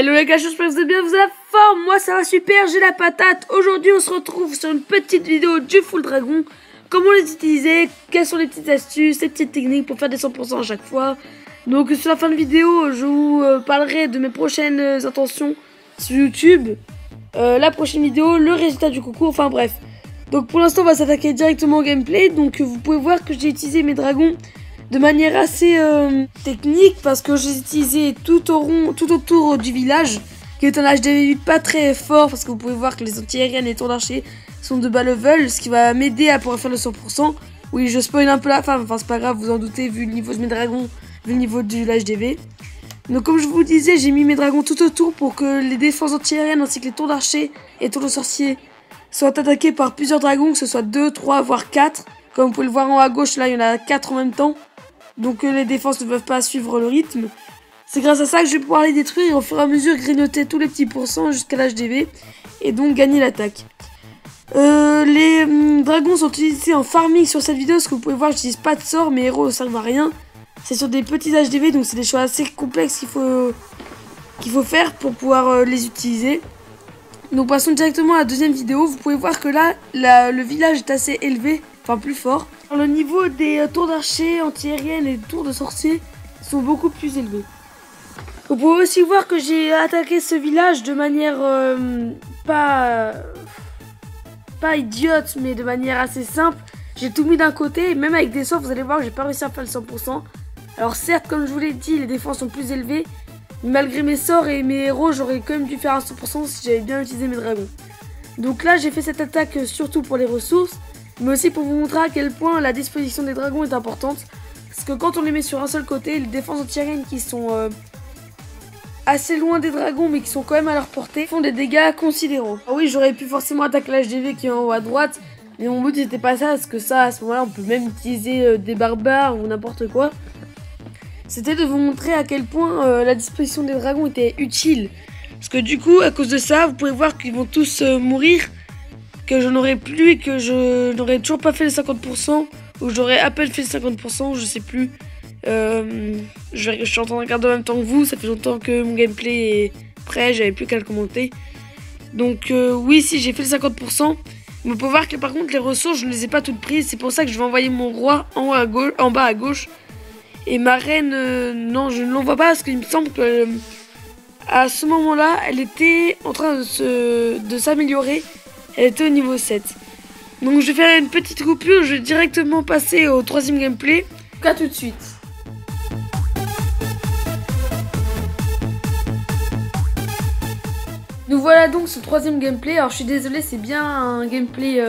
Hello les gars, j'espère que vous êtes bien, vous avez la forme, moi ça va super, j'ai la patate. Aujourd'hui on se retrouve sur une petite vidéo du Full Dragon. Comment les utiliser, quelles sont les petites astuces, les petites techniques pour faire des 100% à chaque fois. Donc sur la fin de vidéo, je vous parlerai de mes prochaines intentions sur YouTube. La prochaine vidéo, le résultat du concours, enfin bref. Donc pour l'instant on va s'attaquer directement au gameplay. Donc vous pouvez voir que j'ai utilisé mes dragons de manière assez technique, parce que je les ai utilisés tout autour du village, qui est un HDV 8 pas très fort, parce que vous pouvez voir que les anti-aériennes et les tours d'archer sont de bas level, ce qui va m'aider à pouvoir faire le 100%. Oui, je spoil un peu la fin, enfin c'est pas grave, vous en doutez vu le niveau de mes dragons, vu le niveau de l'HDV. Donc comme je vous disais, j'ai mis mes dragons tout autour pour que les défenses anti-aériennes ainsi que les tours d'archer et tours de sorcier soient attaqués par plusieurs dragons, que ce soit 2, 3, voire 4. Comme vous pouvez le voir en haut à gauche, là il y en a 4 en même temps. Donc les défenses ne peuvent pas suivre le rythme. C'est grâce à ça que je vais pouvoir les détruire et au fur et à mesure grignoter tous les petits pourcents jusqu'à l'HDV et donc gagner l'attaque. Les dragons sont utilisés en farming sur cette vidéo, parce que vous pouvez voir, j'utilise pas de sort, mes héros ne servent à rien. C'est sur des petits HDV, donc c'est des choix assez complexes qu'il faut faire pour pouvoir les utiliser. Donc passons directement à la deuxième vidéo. Vous pouvez voir que là, le village est assez élevé, enfin plus fort. Le niveau des tours d'archer, anti-aériennes et tours de sorciers sont beaucoup plus élevés. Vous pouvez aussi voir que j'ai attaqué ce village de manière pas idiote, mais de manière assez simple. J'ai tout mis d'un côté, et même avec des sorts, vous allez voir, j'ai pas réussi à faire le 100%. Alors certes, comme je vous l'ai dit, les défenses sont plus élevées, mais malgré mes sorts et mes héros, j'aurais quand même dû faire un 100% si j'avais bien utilisé mes dragons. Donc là, j'ai fait cette attaque surtout pour les ressources, mais aussi pour vous montrer à quel point la disposition des dragons est importante. Parce que quand on les met sur un seul côté, les défenses anti-aériennes qui sont assez loin des dragons, mais qui sont quand même à leur portée, font des dégâts considérables. Ah oui, j'aurais pu forcément attaquer l'HDV qui est en haut à droite, mais mon but c'était pas ça, parce que ça, à ce moment-là, on peut même utiliser des barbares ou n'importe quoi. C'était de vous montrer à quel point la disposition des dragons était utile. Parce que du coup, à cause de ça, vous pouvez voir qu'ils vont tous mourir, que je n'aurais plus et que je n'aurais toujours pas fait le 50%, ou j'aurais à peine fait le 50%, je sais plus. Je suis en train de regarder en même temps que vous, ça fait longtemps que mon gameplay est prêt, j'avais plus qu'à le commenter. Donc oui, si j'ai fait le 50%, mais vous pouvez voir que par contre les ressources, je ne les ai pas toutes prises, c'est pour ça que je vais envoyer mon roi en bas à gauche. Et ma reine, non, je ne l'envoie pas, parce qu'il me semble que à ce moment-là, elle était en train de s'améliorer. Elle était au niveau 7. Donc je vais faire une petite coupure, je vais directement passer au troisième gameplay. À tout de suite. Nous voilà donc sur le troisième gameplay. Alors je suis désolée, c'est bien un gameplay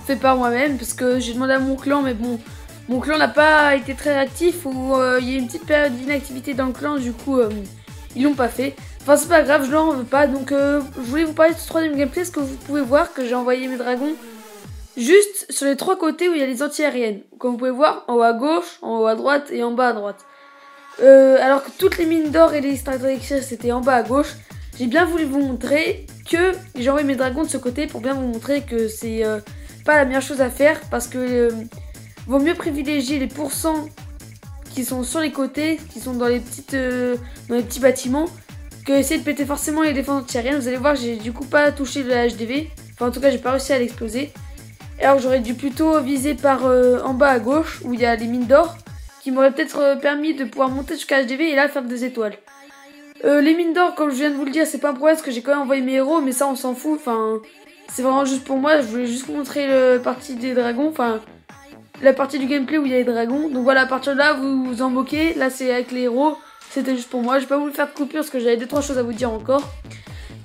fait par moi-même, parce que j'ai demandé à mon clan, mais bon, mon clan n'a pas été très actif, ou il y a une petite période d'inactivité dans le clan, du coup ils l'ont pas fait. Enfin c'est pas grave, je leur en veux pas. Donc je voulais vous parler de ce troisième gameplay, parce que vous pouvez voir que j'ai envoyé mes dragons juste sur les trois côtés où il y a les anti-aériennes. Comme vous pouvez voir, en haut à gauche, en haut à droite et en bas à droite. Alors que toutes les mines d'or et les extracteurs c'était en bas à gauche. J'ai bien voulu vous montrer que j'ai envoyé mes dragons de ce côté pour bien vous montrer que c'est pas la meilleure chose à faire, parce que vaut mieux privilégier les pourcents qui sont sur les côtés, qui sont dans les petits bâtiments, que essayer de péter forcément les défenses anti-aériennes. Vous allez voir, j'ai du coup pas touché le HDV. Enfin en tout cas j'ai pas réussi à l'exploser. Alors j'aurais dû plutôt viser par en bas à gauche, où il y a les mines d'or, qui m'auraient peut-être permis de pouvoir monter jusqu'à HDV et là faire des étoiles. Les mines d'or, comme je viens de vous le dire, c'est pas un problème, parce que j'ai quand même envoyé mes héros, mais ça on s'en fout. Enfin, c'est vraiment juste pour moi, je voulais juste vous montrer la partie des dragons, enfin la partie du gameplay où il y a les dragons. Donc voilà, à partir de là vous vous en moquez, là c'est avec les héros, c'était juste pour moi. J'ai pas voulu faire de coupure parce que j'avais 2-3 choses à vous dire encore.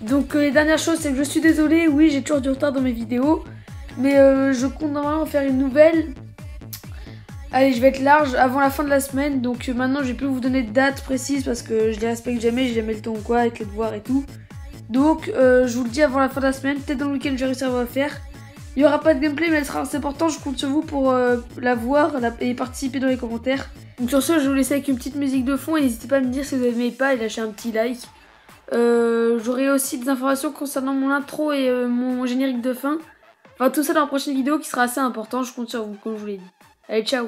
Donc les dernières choses, c'est que je suis désolée, oui j'ai toujours du retard dans mes vidéos, mais je compte normalement faire une nouvelle. Allez, je vais être large avant la fin de la semaine, donc maintenant je vais plus vous donner de date précise, parce que je les respecte jamais, j'ai jamais le temps ou quoi avec les devoirs et tout. Donc je vous le dis avant la fin de la semaine, peut-être dans le week-end je vais réussir à la faire. Il n'y aura pas de gameplay, mais elle sera assez importante, je compte sur vous pour la voir et participer dans les commentaires. Donc sur ce, je vais vous laisser avec une petite musique de fond, et n'hésitez pas à me dire si vous n'aimez pas et lâcher un petit like. J'aurai aussi des informations concernant mon intro et mon générique de fin. Enfin tout ça dans la prochaine vidéo qui sera assez important, je compte sur vous comme je vous l'ai dit. Allez, ciao!